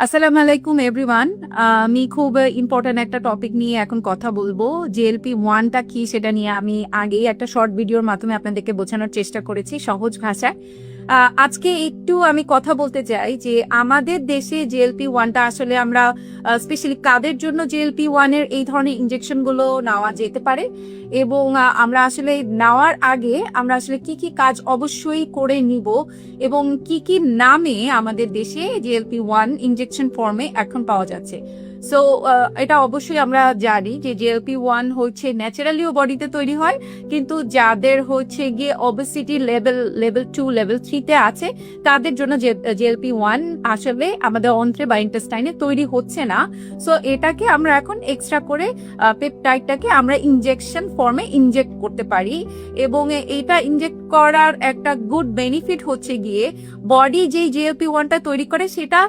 আসসালামু আলাইকুম এভরিওয়ান। আমি খুব ইম্পর্ট্যান্ট একটা টপিক নিয়ে এখন কথা বলবো। GLP-1টা কি সেটা নিয়ে আমি আগেই একটা শর্ট ভিডিওর মাধ্যমে আপনাদেরকে বোঝানোর চেষ্টা করেছি সহজ ভাষায়। আজকে একটু আমি কথা বলতে চাই যে আমাদের দেশে GLP-1টা আসলে আমরা স্পেশালি কাদের জন্য GLP-1 এর এই ধরনের ইনজেকশনগুলো নেওয়া যেতে পারে এবং আমরা আসলে নেওয়ার আগে আমরা আসলে কি কি কাজ অবশ্যই করে নিব এবং কি কি নামে আমাদের দেশে GLP-1 ইনজেকশন ফর্মে এখন পাওয়া যাচ্ছে। সো এটা অবশ্যই আমরা জানি যে GLP-1 হচ্ছে ন্যাচারালিও বডিতে তৈরি হয়, কিন্তু যাদের হচ্ছে গিয়ে ওবেসিটি লেভেল 2 লেভেল 3 তে আছে তাদের জন্য GLP-1 আসলে আমাদের অন্ত্রে বা ইন্টেস্টাইনে তৈরি হচ্ছে না। সো এটাকে আমরা এখন এক্সট্রা করে পেপটাইডটাকে আমরা ইনজেকশন ফর্মে ইনজেক্ট করতে পারি এবং এটা ইনজেক্ট করার একটা গুড বেনিফিট হচ্ছে গিয়ে বডি যেই GLP-1টা তৈরি করে সেটা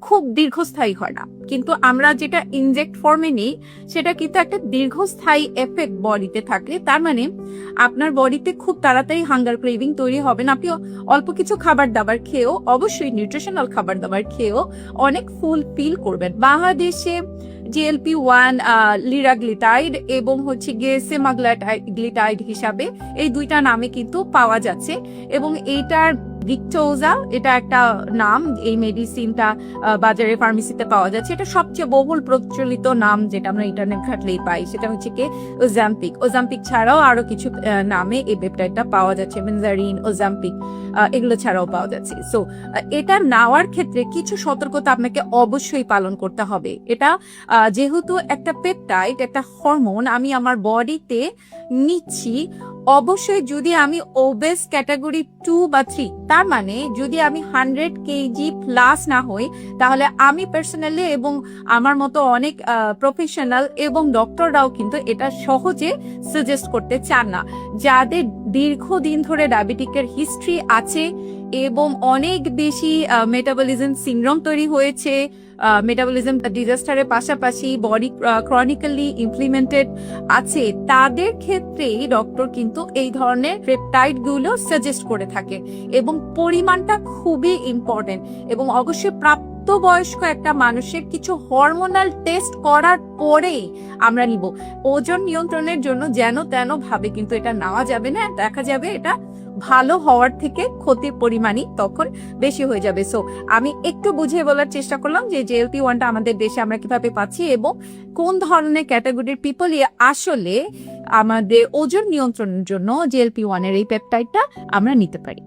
খুব দীর্ঘস্থায়ী হয় না, কিন্তু আমরা যেটা ইনজেক্ট ফর্মে নিই সেটা কিন্তু একটা দীর্ঘস্থায়ী এফেক্ট বডিতে থাকলে, তার মানে আপনার বডিতে খুব তাড়াতাড়ি হাঙ্গার ক্রেভিং তৈরি হবে না। আপনি অল্প কিছু খাবার দাবার খেয়েও, অবশ্যই নিউট্রিশনাল খাবার দাবার খেয়েও অনেক ফুল ফিল করবেন। বাংলাদেশে GLP-1 লিরাগ্লিটাইড এবং হচ্ছে গিয়ে সেমাগ্লিটাইড হিসাবে এই দুইটা নামে কিন্তু পাওয়া যাচ্ছে এবং এইটার ভিক্টোজা এটা একটা নাম, এই মেডিসিনটা বাজারে ফার্মেসিতে পাওয়া যাচ্ছে। এটা সবচেয়ে বহুল প্রচলিত নাম যেটা আমরা ইন্টারনেট ঘাটলেই পাই, সেটা হচ্ছে কি ওজাম্পিক ছাড়াও আরো কিছু নামে এই পেপটাইডটা পাওয়া যাচ্ছে, মেনজারিন, ওজাম্পিক এগুলো ছাড়াও পাওয়া যাচ্ছে। সো এটা নেওয়ার ক্ষেত্রে কিছু সতর্কতা আপনাকে অবশ্যই পালন করতে হবে। এটা যেহেতু একটা পেপটাইড, একটা হরমোন আমি আমার বডিতে নিচ্ছি, অবশ্যই যদি আমি ওবেস ক্যাটাগরি 2 বা 3, তার মানে যদি আমি 100 কেজি প্লাস না হই, তাহলে আমি পার্সোনালি এবং আমার মতো অনেক প্রফেশনাল এবং ডক্টররাও কিন্তু এটা সহজে সাজেস্ট করতে চান না। যাদের দীর্ঘদিন ধরে ডায়াবেটিকের হিস্ট্রি আছে এবং অনেক বেশি মেটাবলিজম সিনড্রোম তৈরি হয়েছে, মেটাবলিজম ডিজাস্টারের পাশাপাশি বডি ক্রনিক্যালি ইমপ্লিমেন্টেড আছে, তাদের ক্ষেত্রেই ডক্টর কিন্তু এই ধরনের পেপটাইড গুলো সাজেস্ট করে থাকে এবং পরিমাণটা খুবই ইম্পর্টেন্ট। এবং অবশ্যই প্রাপ্তবয়স্ক একটা মানুষের কিছু হরমোনাল টেস্ট করার পরেই আমরা নিব। ওজন নিয়ন্ত্রণের জন্য যেন তেন ভাবে কিন্তু এটা নেওয়া যাবে না, দেখা যাবে এটা ভালো হওয়ার থেকে ক্ষতির পরিমাণই তখন বেশি হয়ে যাবে। সো আমি একটু বুঝিয়ে বলার চেষ্টা করলাম যে GLP-1টা আমাদের দেশে আমরা কিভাবে পাচ্ছি এবং কোন ধরনের ক্যাটাগরির পিপল আসলে আমাদের ওজন নিয়ন্ত্রণের জন্য GLP-1 এর এই পেপটাইডটা আমরা নিতে পারি।